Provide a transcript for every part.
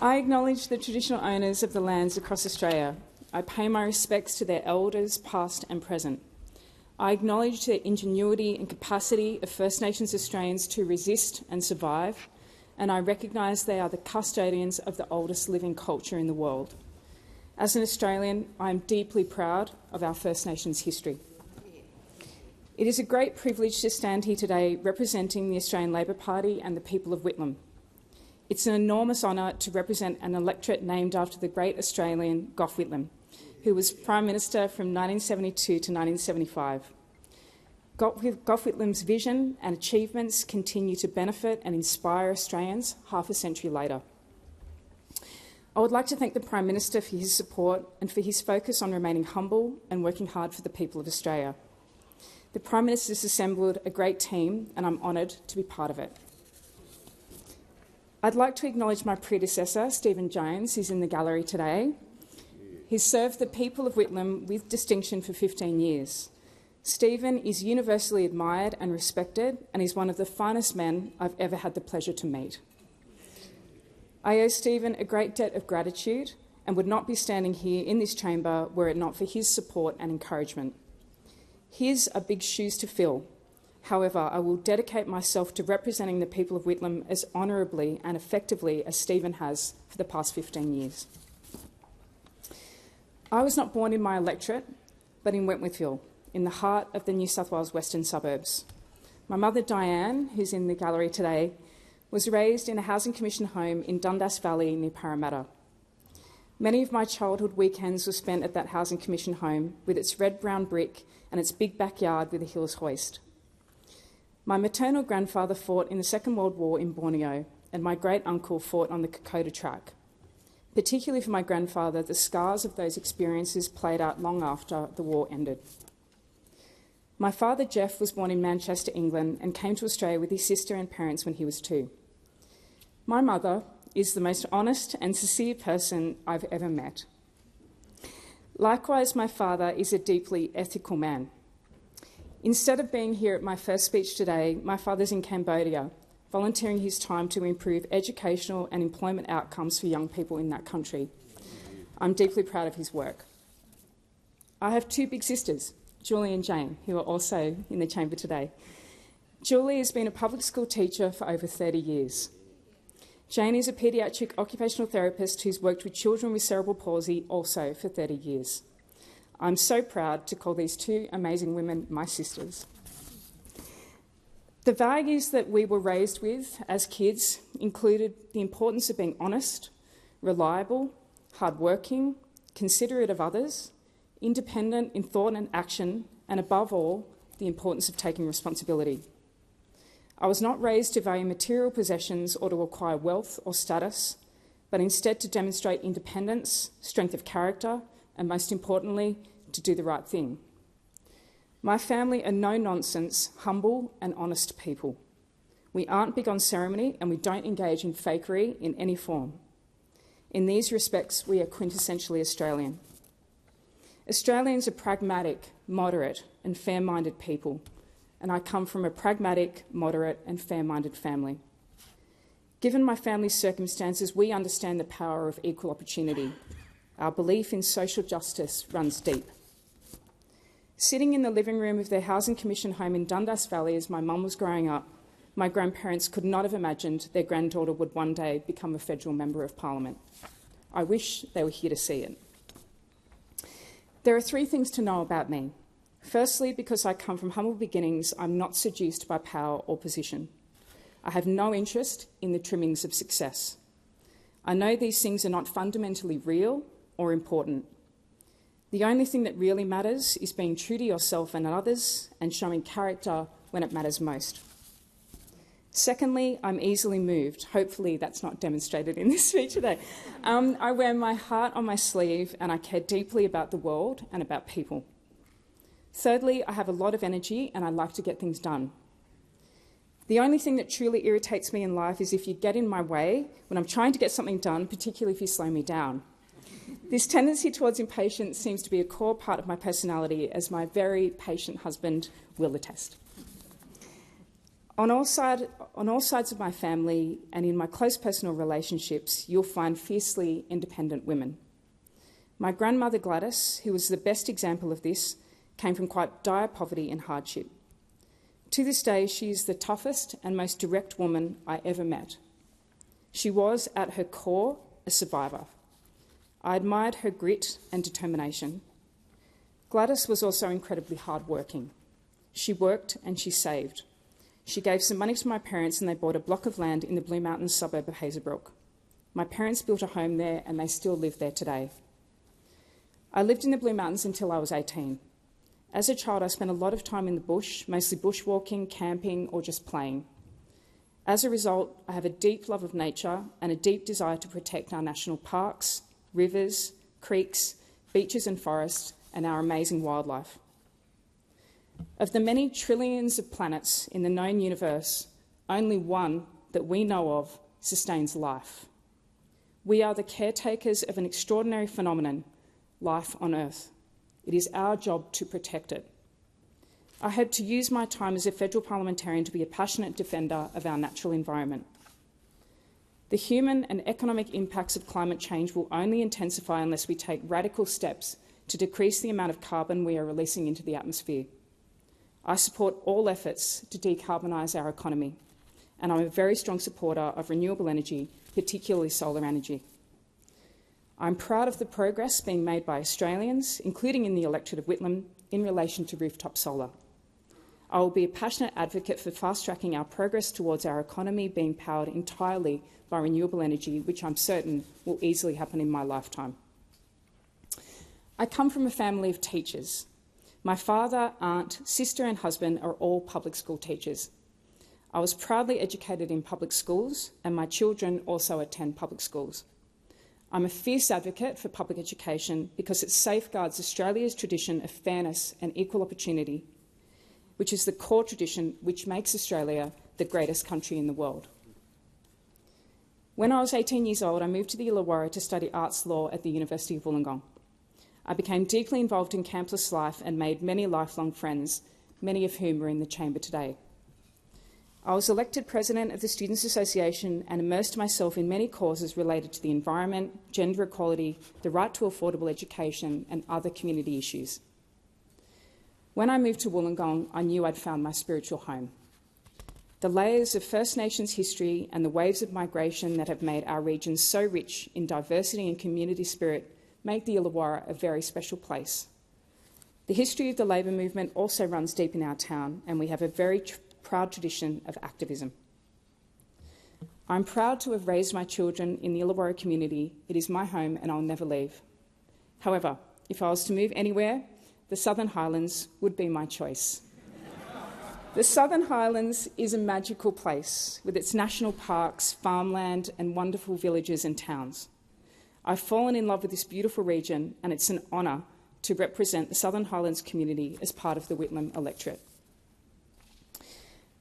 I acknowledge the traditional owners of the lands across Australia. I pay my respects to their elders, past and present. I acknowledge the ingenuity and capacity of First Nations Australians to resist and survive, and I recognise they are the custodians of the oldest living culture in the world. As an Australian, I am deeply proud of our First Nations history. It is a great privilege to stand here today representing the Australian Labor Party and the people of Whitlam. It's an enormous honour to represent an electorate named after the great Australian Gough Whitlam, who was Prime Minister from 1972 to 1975. Gough Whitlam's vision and achievements continue to benefit and inspire Australians half a century later. I would like to thank the Prime Minister for his support and for his focus on remaining humble and working hard for the people of Australia. The Prime Minister has assembled a great team, and I'm honoured to be part of it. I'd like to acknowledge my predecessor, Stephen Jones, who's in the gallery today. He's served the people of Whitlam with distinction for 15 years. Stephen is universally admired and respected, and he's one of the finest men I've ever had the pleasure to meet. I owe Stephen a great debt of gratitude and would not be standing here in this chamber were it not for his support and encouragement. His are big shoes to fill. However, I will dedicate myself to representing the people of Whitlam as honourably and effectively as Stephen has for the past 15 years. I was not born in my electorate, but in Wentworthville, in the heart of the New South Wales western suburbs. My mother, Diane, who's in the gallery today, was raised in a Housing Commission home in Dundas Valley near Parramatta. Many of my childhood weekends were spent at that Housing Commission home with its red-brown brick and its big backyard with a hills hoist. My maternal grandfather fought in the Second World War in Borneo, and my great-uncle fought on the Kokoda track. Particularly for my grandfather, the scars of those experiences played out long after the war ended. My father, Jeff, was born in Manchester, England, and came to Australia with his sister and parents when he was 2. My mother is the most honest and sincere person I've ever met. Likewise, my father is a deeply ethical man. Instead of being here at my first speech today, my father's in Cambodia, volunteering his time to improve educational and employment outcomes for young people in that country. I'm deeply proud of his work. I have 2 big sisters, Julie and Jane, who are also in the chamber today. Julie has been a public school teacher for over 30 years. Jane is a paediatric occupational therapist who's worked with children with cerebral palsy also for 30 years. I'm so proud to call these 2 amazing women my sisters. The values that we were raised with as kids included the importance of being honest, reliable, hardworking, considerate of others, independent in thought and action, and above all, the importance of taking responsibility. I was not raised to value material possessions or to acquire wealth or status, but instead to demonstrate independence, strength of character, and most importantly, to do the right thing. My family are no-nonsense, humble and honest people. We aren't big on ceremony and we don't engage in fakery in any form. In these respects, we are quintessentially Australian. Australians are pragmatic, moderate and fair-minded people, and I come from a pragmatic, moderate and fair-minded family. Given my family's circumstances, we understand the power of equal opportunity. Our belief in social justice runs deep. Sitting in the living room of their Housing Commission home in Dundas Valley as my mum was growing up, my grandparents could not have imagined their granddaughter would one day become a federal member of Parliament. I wish they were here to see it. There are 3 things to know about me. Firstly, because I come from humble beginnings, I'm not seduced by power or position. I have no interest in the trimmings of success. I know these things are not fundamentally real or important. The only thing that really matters is being true to yourself and others and showing character when it matters most. Secondly, I'm easily moved. Hopefully that's not demonstrated in this speech today. I wear my heart on my sleeve and I care deeply about the world and about people. Thirdly, I have a lot of energy and I like to get things done. The only thing that truly irritates me in life is if you get in my way when I'm trying to get something done, particularly if you slow me down. This tendency towards impatience seems to be a core part of my personality, as my very patient husband will attest. On all sides of my family and in my close personal relationships, you'll find fiercely independent women. My grandmother Gladys, who was the best example of this, came from quite dire poverty and hardship. To this day, she is the toughest and most direct woman I ever met. She was, at her core, a survivor. I admired her grit and determination. Gladys was also incredibly hardworking. She worked and she saved. She gave some money to my parents and they bought a block of land in the Blue Mountains suburb of Hazelbrook. My parents built a home there and they still live there today. I lived in the Blue Mountains until I was 18. As a child, I spent a lot of time in the bush, mostly bushwalking, camping, or just playing. As a result, I have a deep love of nature and a deep desire to protect our national parks, rivers, creeks, beaches and forests, and our amazing wildlife. Of the many trillions of planets in the known universe, only one that we know of sustains life. We are the caretakers of an extraordinary phenomenon, life on Earth. It is our job to protect it. I hope to use my time as a federal parliamentarian to be a passionate defender of our natural environment. The human and economic impacts of climate change will only intensify unless we take radical steps to decrease the amount of carbon we are releasing into the atmosphere. I support all efforts to decarbonise our economy, and I'm a very strong supporter of renewable energy, particularly solar energy. I'm proud of the progress being made by Australians, including in the electorate of Whitlam, in relation to rooftop solar. I will be a passionate advocate for fast-tracking our progress towards our economy being powered entirely by renewable energy, which I'm certain will easily happen in my lifetime. I come from a family of teachers. My father, aunt, sister and husband are all public school teachers. I was proudly educated in public schools, and my children also attend public schools. I'm a fierce advocate for public education because it safeguards Australia's tradition of fairness and equal opportunity, which is the core tradition which makes Australia the greatest country in the world. When I was 18 years old, I moved to the Illawarra to study arts law at the University of Wollongong. I became deeply involved in campus life and made many lifelong friends, many of whom are in the chamber today. I was elected president of the Students' Association and immersed myself in many causes related to the environment, gender equality, the right to affordable education and other community issues. When I moved to Wollongong, I knew I'd found my spiritual home. The layers of First Nations history and the waves of migration that have made our region so rich in diversity and community spirit make the Illawarra a very special place. The history of the labour movement also runs deep in our town, and we have a very proud tradition of activism. I'm proud to have raised my children in the Illawarra community. It is my home and I'll never leave. However, if I was to move anywhere, the Southern Highlands would be my choice. The Southern Highlands is a magical place with its national parks, farmland and wonderful villages and towns. I've fallen in love with this beautiful region and it's an honour to represent the Southern Highlands community as part of the Whitlam electorate.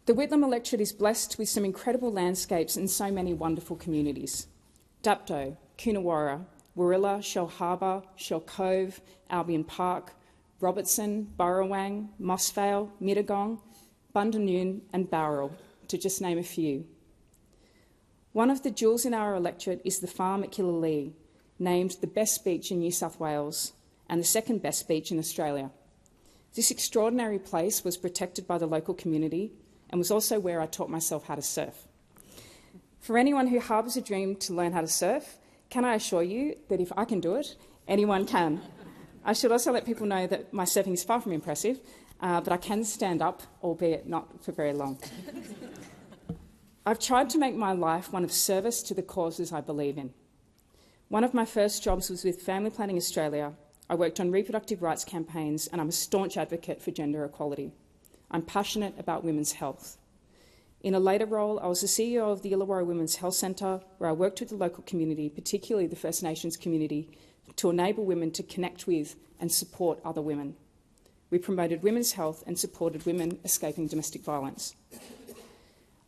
The Whitlam electorate is blessed with some incredible landscapes and so many wonderful communities. Dapto, Coonawarra, Warilla, Shell Harbour, Shell Cove, Albion Park, Robertson, Burrawang, Mossvale, Mittagong, Bundanoon and Bowral, to just name a few. One of the jewels in our electorate is the farm at Killalea, named the best beach in New South Wales and the second best beach in Australia. This extraordinary place was protected by the local community and was also where I taught myself how to surf. For anyone who harbours a dream to learn how to surf, can I assure you that if I can do it, anyone can. I should also let people know that my surfing is far from impressive, but I can stand up, albeit not for very long. I've tried to make my life one of service to the causes I believe in. One of my first jobs was with Family Planning Australia. I worked on reproductive rights campaigns and I'm a staunch advocate for gender equality. I'm passionate about women's health. In a later role, I was the CEO of the Illawarra Women's Health Centre, where I worked with the local community, particularly the First Nations community, to enable women to connect with and support other women. We promoted women's health and supported women escaping domestic violence.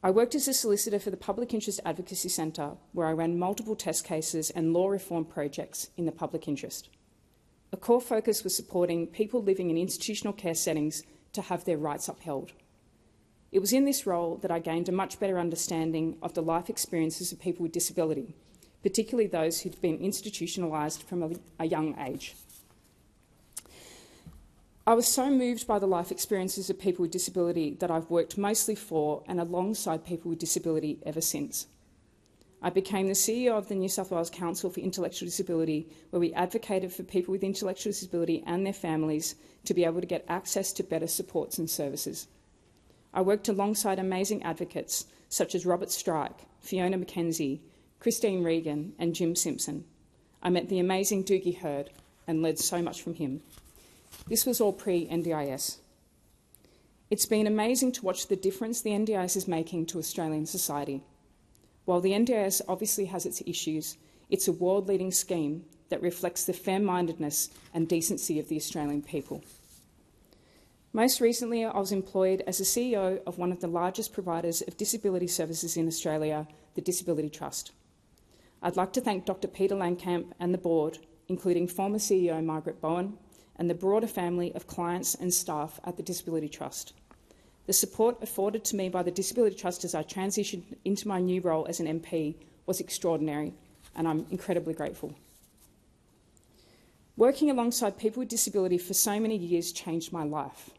I worked as a solicitor for the Public Interest Advocacy Centre, where I ran multiple test cases and law reform projects in the public interest. A core focus was supporting people living in institutional care settings to have their rights upheld. It was in this role that I gained a much better understanding of the life experiences of people with disability, particularly those who'd been institutionalised from a young age. I was so moved by the life experiences of people with disability that I've worked mostly for and alongside people with disability ever since. I became the CEO of the New South Wales Council for Intellectual Disability, where we advocated for people with intellectual disability and their families to be able to get access to better supports and services. I worked alongside amazing advocates such as Robert Strike, Fiona McKenzie, Christine Regan and Jim Simpson. I met the amazing Doogie Hurd and learned so much from him. This was all pre-NDIS. It's been amazing to watch the difference the NDIS is making to Australian society. While the NDIS obviously has its issues, it's a world-leading scheme that reflects the fair-mindedness and decency of the Australian people. Most recently, I was employed as the CEO of one of the largest providers of disability services in Australia, the Disability Trust. I'd like to thank Dr. Peter Langkamp and the board, including former CEO Margaret Bowen, and the broader family of clients and staff at the Disability Trust. The support afforded to me by the Disability Trust as I transitioned into my new role as an MP was extraordinary, and I'm incredibly grateful. Working alongside people with disability for so many years changed my life.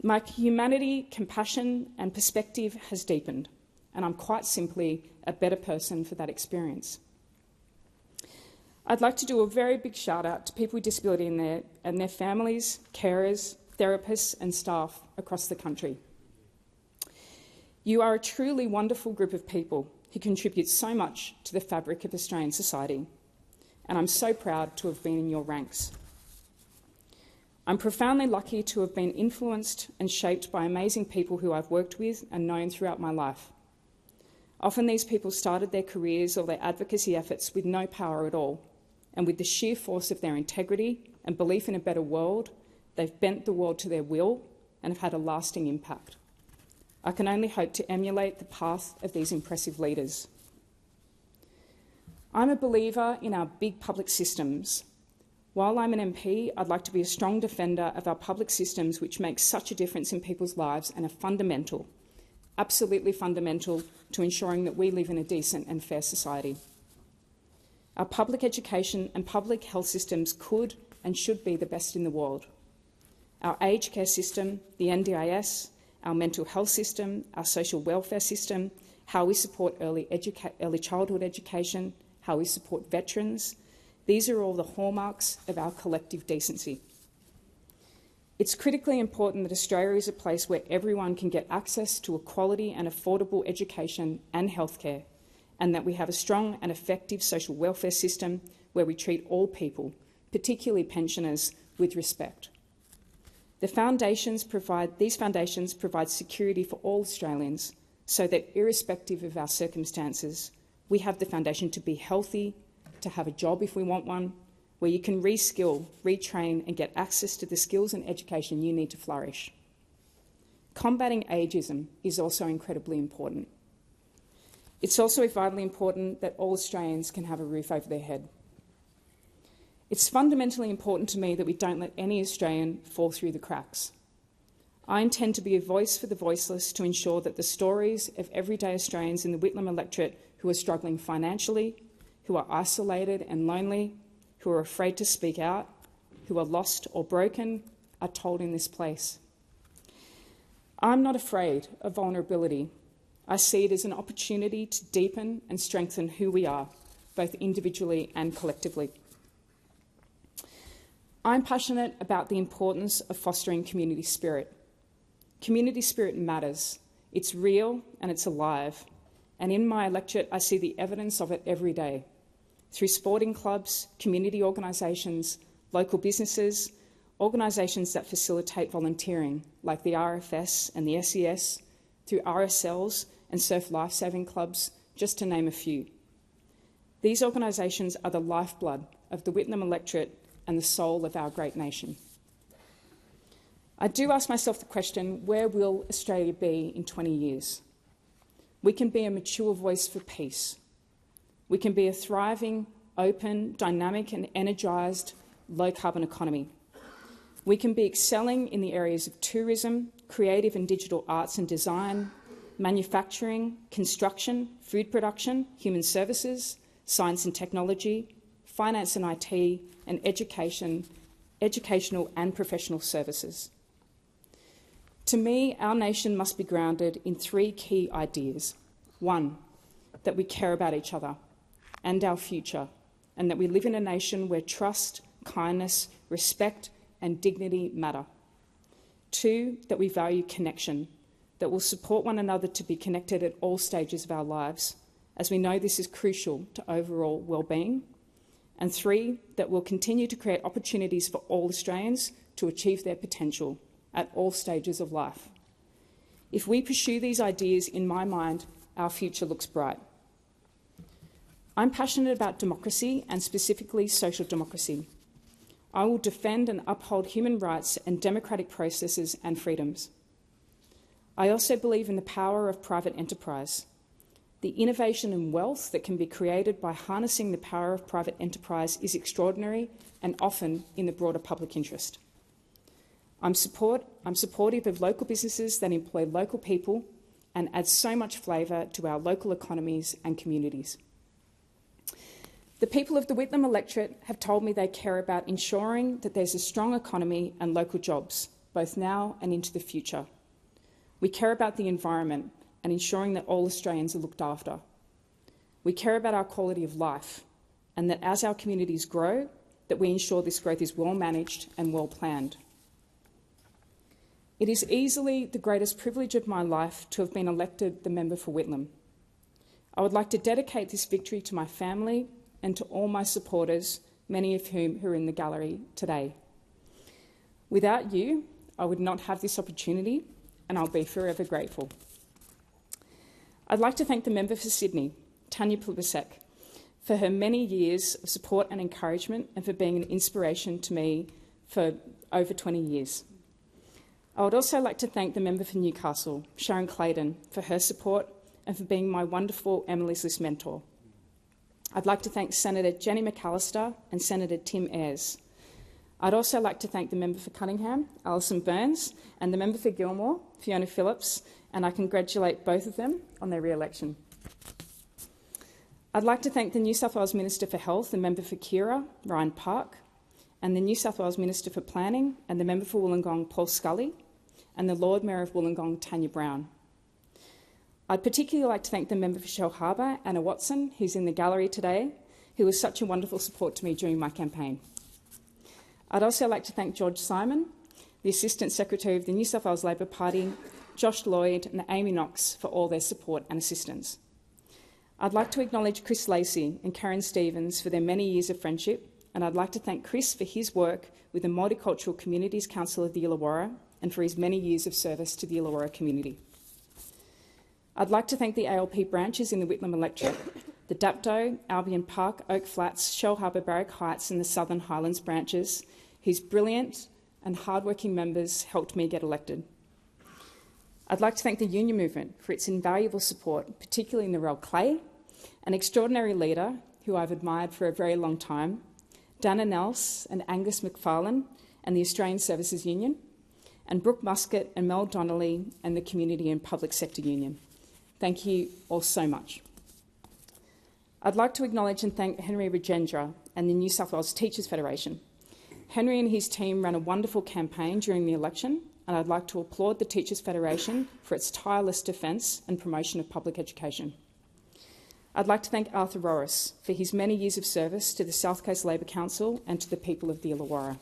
My humanity, compassion, and perspective has deepened, and I'm quite simply a better person for that experience. I'd like to do a very big shout out to people with disability and their families, carers, therapists and staff across the country. You are a truly wonderful group of people who contribute so much to the fabric of Australian society, and I'm so proud to have been in your ranks. I'm profoundly lucky to have been influenced and shaped by amazing people who I've worked with and known throughout my life. Often these people started their careers or their advocacy efforts with no power at all, and with the sheer force of their integrity and belief in a better world, they've bent the world to their will and have had a lasting impact. I can only hope to emulate the path of these impressive leaders. I'm a believer in our big public systems. While I'm an MP, I'd like to be a strong defender of our public systems which make such a difference in people's lives and are fundamental, absolutely fundamental to ensuring that we live in a decent and fair society. Our public education and public health systems could and should be the best in the world. Our aged care system, the NDIS, our mental health system, our social welfare system, how we support early childhood education, how we support veterans, these are all the hallmarks of our collective decency. It's critically important that Australia is a place where everyone can get access to a quality and affordable education and healthcare, and that we have a strong and effective social welfare system where we treat all people, particularly pensioners, with respect. These foundations provide security for all Australians so that, irrespective of our circumstances, we have the foundation to be healthy, to have a job if we want one, where you can reskill, retrain and get access to the skills and education you need to flourish. Combating ageism is also incredibly important. It's also vitally important that all Australians can have a roof over their head. It's fundamentally important to me that we don't let any Australian fall through the cracks. I intend to be a voice for the voiceless to ensure that the stories of everyday Australians in the Whitlam electorate who are struggling financially, who are isolated and lonely, who are afraid to speak out, who are lost or broken, are told in this place. I'm not afraid of vulnerability. I see it as an opportunity to deepen and strengthen who we are, both individually and collectively. I'm passionate about the importance of fostering community spirit. Community spirit matters. It's real and it's alive. And in my electorate, I see the evidence of it every day. Through sporting clubs, community organisations, local businesses, organisations that facilitate volunteering, like the RFS and the SES, through RSLs and surf lifesaving clubs, just to name a few. These organisations are the lifeblood of the Whitlam electorate and the soul of our great nation. I do ask myself the question, where will Australia be in 20 years? We can be a mature voice for peace. We can be a thriving, open, dynamic and energised low-carbon economy. We can be excelling in the areas of tourism, creative and digital arts and design, manufacturing, construction, food production, human services, science and technology, finance and IT, and educational and professional services. To me, our nation must be grounded in three key ideas. One, that we care about each other and our future, and that we live in a nation where trust, kindness, respect, and dignity matter. Two, that we value connection, that will support one another to be connected at all stages of our lives, as we know this is crucial to overall well-being. And three, that we'll continue to create opportunities for all Australians to achieve their potential at all stages of life. If we pursue these ideas, in my mind, our future looks bright. I'm passionate about democracy and specifically social democracy. I will defend and uphold human rights and democratic processes and freedoms. I also believe in the power of private enterprise, the innovation and wealth that can be created by harnessing the power of private enterprise is extraordinary and often in the broader public interest. I'm supportive of local businesses that employ local people and add so much flavour to our local economies and communities. The people of the Whitlam electorate have told me they care about ensuring that there's a strong economy and local jobs, both now and into the future. We care about the environment and ensuring that all Australians are looked after. We care about our quality of life and that as our communities grow, that we ensure this growth is well managed and well planned. It is easily the greatest privilege of my life to have been elected the member for Whitlam. I would like to dedicate this victory to my family and to all my supporters, many of whom are in the gallery today. Without you, I would not have this opportunity, and I'll be forever grateful. I'd like to thank the member for Sydney, Tanya Plibersek, for her many years of support and encouragement and for being an inspiration to me for over 20 years. I would also like to thank the member for Newcastle, Sharon Clayton, for her support and for being my wonderful Emily's List mentor. I'd like to thank Senator Jenny McAllister and Senator Tim Ayres. I'd also like to thank the member for Cunningham, Alison Burns, and the member for Gilmore, Fiona Phillips, and I congratulate both of them on their re-election. I'd like to thank the New South Wales Minister for Health, the member for Keira, Ryan Park, and the New South Wales Minister for Planning and the member for Wollongong, Paul Scully, and the Lord Mayor of Wollongong, Tanya Brown. I'd particularly like to thank the member for Shell Harbour, Anna Watson, who's in the gallery today, who was such a wonderful support to me during my campaign. I'd also like to thank George Simon, the Assistant Secretary of the New South Wales Labor Party, Josh Lloyd and Amy Knox for all their support and assistance. I'd like to acknowledge Chris Lacey and Karen Stevens for their many years of friendship, and I'd like to thank Chris for his work with the Multicultural Communities Council of the Illawarra and for his many years of service to the Illawarra community. I'd like to thank the ALP branches in the Whitlam electorate, the Dapto, Albion Park, Oak Flats, Shell Harbour, Barrack Heights and the Southern Highlands branches, whose brilliant and hard-working members helped me get elected. I'd like to thank the union movement for its invaluable support, particularly Narelle Clay, an extraordinary leader who I've admired for a very long time, Dana Nels and Angus McFarlane and the Australian Services Union, and Brooke Muscat and Mel Donnelly and the Community and Public Sector Union. Thank you all so much. I'd like to acknowledge and thank Henry Rajendra and the New South Wales Teachers Federation. Henry and his team ran a wonderful campaign during the election, and I'd like to applaud the Teachers Federation for its tireless defence and promotion of public education. I'd like to thank Arthur Rorris for his many years of service to the South Coast Labor Council and to the people of the Illawarra.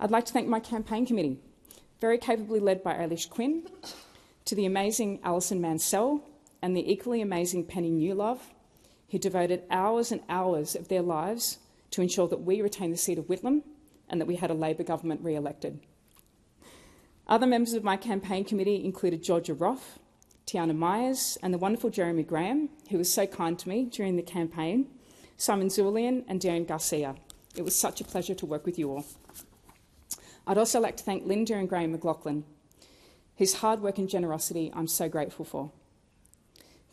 I'd like to thank my campaign committee, very capably led by Eilish Quinn, to the amazing Alison Mansell and the equally amazing Penny Newlove, who devoted hours and hours of their lives to ensure that we retained the seat of Whitlam and that we had a Labor government re-elected. Other members of my campaign committee included Georgia Roth, Tiana Myers and the wonderful Jeremy Graham, who was so kind to me during the campaign, Simon Zulian and Darren Garcia. It was such a pleasure to work with you all. I'd also like to thank Linda and Graham McLaughlin, whose hard work and generosity I'm so grateful for.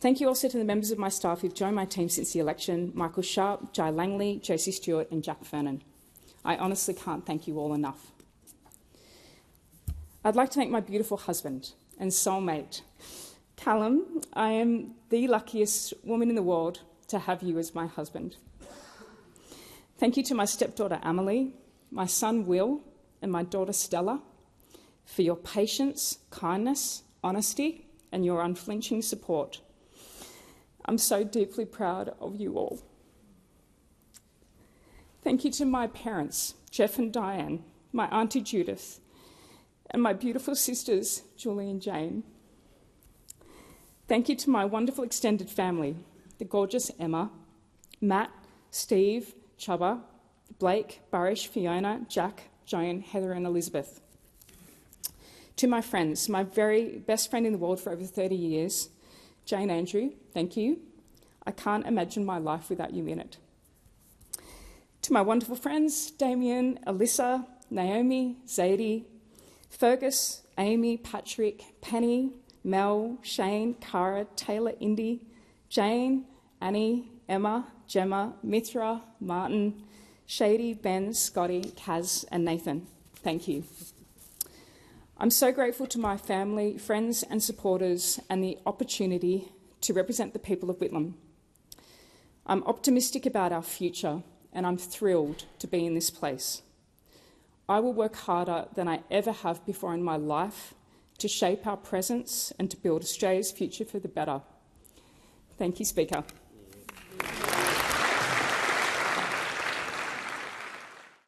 Thank you also to the members of my staff who've joined my team since the election, Michael Sharp, Jai Langley, Josie Stewart and Jack Fernan. I honestly can't thank you all enough. I'd like to thank my beautiful husband and soulmate, Callum. I am the luckiest woman in the world to have you as my husband. Thank you to my stepdaughter, Amelie, my son, Will, and my daughter, Stella, for your patience, kindness, honesty, and your unflinching support. I'm so deeply proud of you all. Thank you to my parents, Jeff and Diane, my auntie Judith, and my beautiful sisters, Julie and Jane. Thank you to my wonderful extended family, the gorgeous Emma, Matt, Steve, Chubba, Blake, Barish, Fiona, Jack, Joan, Heather and Elizabeth. To my friends, my very best friend in the world for over 30 years, Jane Andrew, thank you. I can't imagine my life without you in it. To my wonderful friends, Damien, Alyssa, Naomi, Zadie, Fergus, Amy, Patrick, Penny, Mel, Shane, Cara, Taylor, Indy, Jane, Annie, Emma, Gemma, Mithra, Martin, Shady, Ben, Scotty, Kaz and Nathan. Thank you. I'm so grateful to my family, friends and supporters and the opportunity to represent the people of Whitlam. I'm optimistic about our future and I'm thrilled to be in this place. I will work harder than I ever have before in my life to shape our presence and to build Australia's future for the better. Thank you, Speaker.